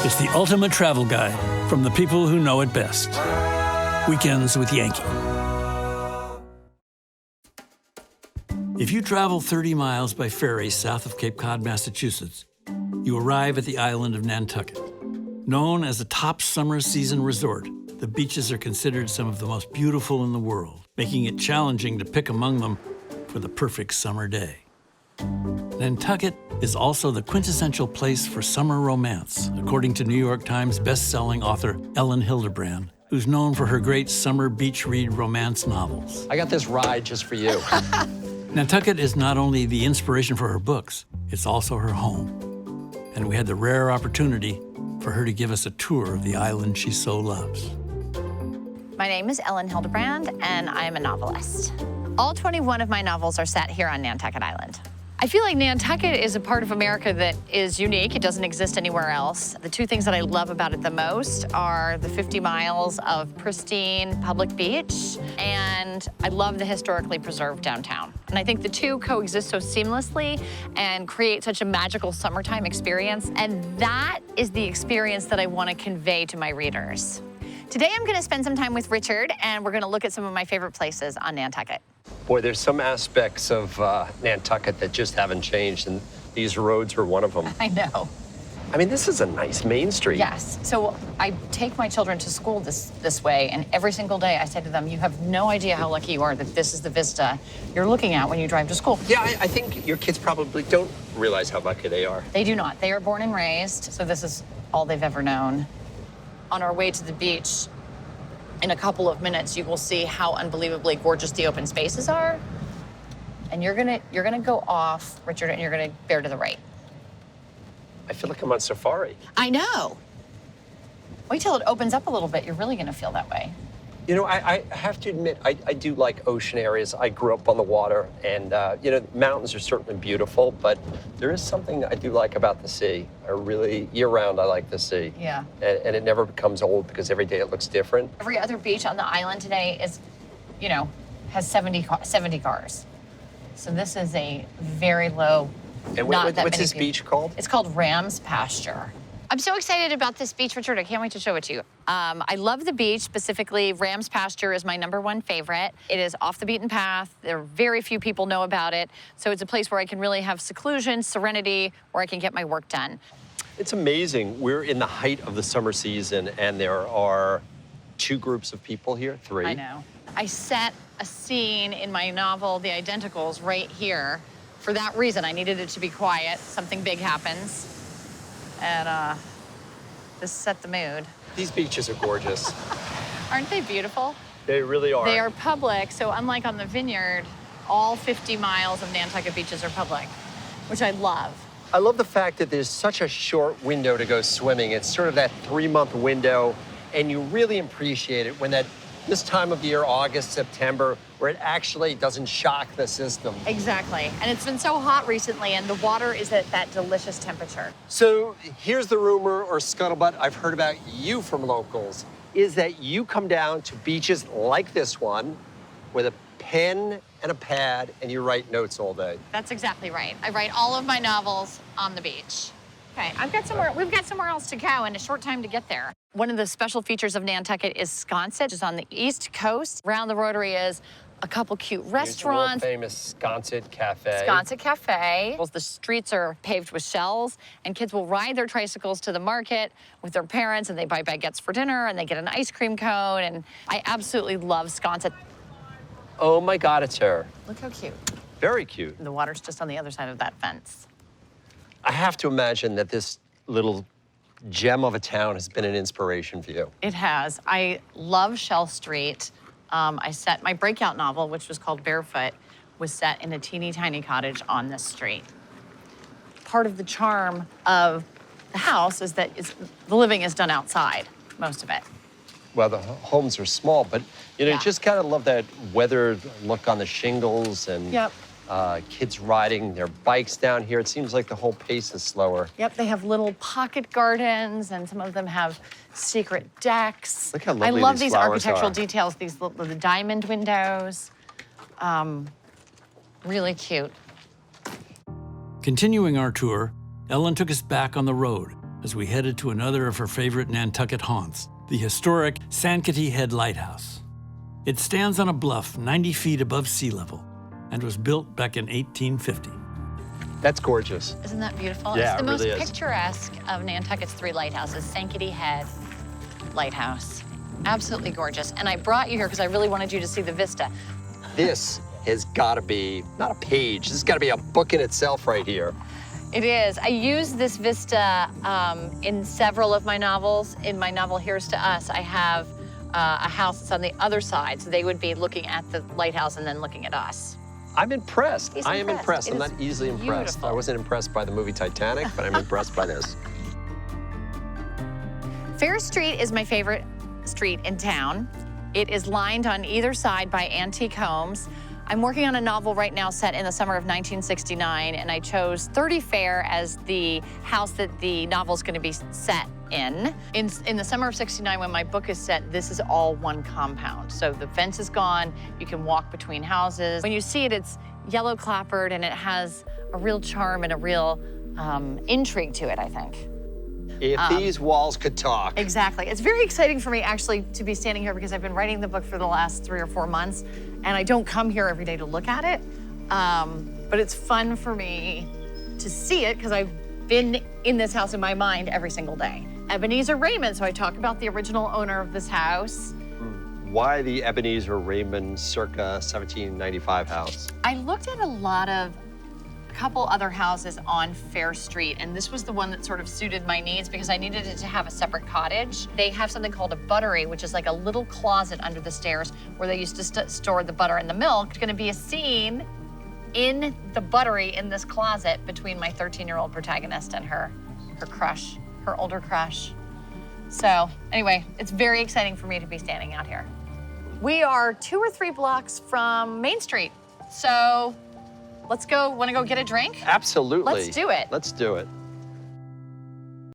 It's the ultimate travel guide from the people who know it best. Weekends with Yankee. If you travel 30 miles by ferry south of Cape Cod, Massachusetts, you arrive at the island of Nantucket. Known as a top summer season resort, the beaches are considered some of the most beautiful in the world, making it challenging to pick among them for the perfect summer day. Nantucket is also the quintessential place for summer romance, according to New York Times best-selling author Elin Hilderbrand, who's known for her great summer beach read romance novels. I got this ride just for you. Nantucket is not only the inspiration for her books, it's also her home. And we had the rare opportunity for her to give us a tour of the island she so loves. My name is Elin Hilderbrand, and I'm a novelist. All 21 of my novels are set here on Nantucket Island. I feel like Nantucket is a part of America that is unique. It doesn't exist anywhere else. The two things that I love about it the most are the 50 miles of pristine public beach, and I love the historically preserved downtown. And I think the two coexist so seamlessly and create such a magical summertime experience, and that is the experience that I want to convey to my readers. Today I'm going to spend some time with Richard, and we're going to look at some of my favorite places on Nantucket. Boy, there's some aspects of Nantucket that just haven't changed, and these roads are one of them. I know. I mean, this is a nice main street. Yes. So I take my children to school this way, and every single day I say to them, you have no idea how lucky you are that this is the vista you're looking at when you drive to school. Yeah, I think your kids probably don't realize how lucky they are. They do not. They are born and raised, so this is all they've ever known. On our way to the beach, in a couple of minutes, you will see how unbelievably gorgeous the open spaces are. And you're gonna go off, Richard, and you're gonna bear to the right. I feel like I'm on safari. I know. Wait till it opens up a little bit. You're really gonna feel that way. You know, I have to admit, I do like ocean areas. I grew up on the water, and, you know, mountains are certainly beautiful, but there is something I do like about the sea. I really, year-round, I like the sea. Yeah. And it never becomes old because every day it looks different. Every other beach on the island today is, you know, has 70 cars. So this is a very low, And what's this beach called? It's called Pasture. I'm so excited about this beach, Richard. I can't wait to show it to you. I love the beach, specifically Pasture is my #1 favorite. It is off the beaten path. There are very few people know about it. So it's a place where I can really have seclusion, serenity, where I can get my work done. It's amazing. We're in the height of the summer season, and there are 2 groups of people here, 3. I know. I set a scene in my novel, The Identicals, right here. For that reason, I needed it to be quiet. Something big happens. And this set the mood. These beaches are gorgeous. Aren't they beautiful? They really are. They are public, so unlike on the Vineyard, all 50 miles of Nantucket beaches are public, which I love. I love the fact that there's such a short window to go swimming. It's sort of that 3-month window, and you really appreciate it when this time of year, August, September, where it actually doesn't shock the system. Exactly. And it's been so hot recently, and the water is at that delicious temperature. So here's the rumor or scuttlebutt I've heard about you from locals, is that you come down to beaches like this one with a pen and a pad, and you write notes all day. That's exactly right. I write all of my novels on the beach. Okay, we've got somewhere else to go and a short time to get there. One of the special features of Nantucket is Siasconset, which is on the east coast. Around the Rotary is a couple cute restaurants. There's a famous Siasconset Cafe. Siasconset Cafe. The streets are paved with shells, and kids will ride their tricycles to the market with their parents, and they buy baguettes for dinner, and they get an ice cream cone, and I absolutely love Siasconset. Oh my God, it's her. Look how cute. Very cute. The water's just on the other side of that fence. I have to imagine that this little gem of a town has been an inspiration for you. It has. I love Shell Street. I set my breakout novel, which was called Barefoot, was set in a teeny tiny cottage on this street. Part of the charm of the house is that the living is done outside, most of it. Well, the homes are small, but you know, you just kind of love that weathered look on the shingles and Yep. Kids riding their bikes down here. It seems like the whole pace is slower. Yep, they have little pocket gardens, and some of them have secret decks. Look how lovely I love these these flowers architectural are. details, the diamond windows. Really cute. Continuing our tour, Ellen took us back on the road as we headed to another of her favorite Nantucket haunts, the historic Sankaty Head Lighthouse. It stands on a bluff 90 feet above sea level and was built back in 1850. That's gorgeous. Isn't that beautiful? Yeah, it's the it really most is. picturesque of Nantucket's 3 lighthouses, Sankaty Head Lighthouse. Absolutely gorgeous. And I brought you here because I really wanted you to see the vista. This has got to be, not a page, this has got to be a book in itself right here. It is. I use this vista in several of my novels. In my novel, Here's to Us, I have a house that's on the other side, so they would be looking at the lighthouse and then looking at us. I'm impressed. He's I am impressed. It I'm is not easily impressed. beautiful. I wasn't impressed by the movie Titanic, but I'm impressed by this. Fair Street is my favorite street in town. It is lined on either side by antique homes. I'm working on a novel right now set in the summer of 1969, and I chose 30 Fair as the house that the novel is going to be set in. In the summer of 69, when my book is set, this is all one compound. So the fence is gone, you can walk between houses. When you see it, it's yellow clapboard, and it has a real charm and a real intrigue to it, I think. If these walls could talk. Exactly. It's very exciting for me, actually, to be standing here because I've been writing the book for the last 3 or 4 months, and I don't come here every day to look at it. But it's fun for me to see it because I've been in this house in my mind every single day. Ebenezer Raymond, so I talk about the original owner of this house. Why the Ebenezer Raymond circa 1795 house? I looked at a couple other houses on Fair Street, and this was the one that sort of suited my needs because I needed it to have a separate cottage. They have something called a buttery, which is like a little closet under the stairs where they used to store the butter and the milk. There's gonna be a scene in the buttery in this closet between my 13-year-old protagonist and her crush, her older crush. So anyway, it's very exciting for me to be standing out here. We are 2 or 3 blocks from Main Street, so let's go. Want to go get a drink? Absolutely. Let's do it. Let's do it.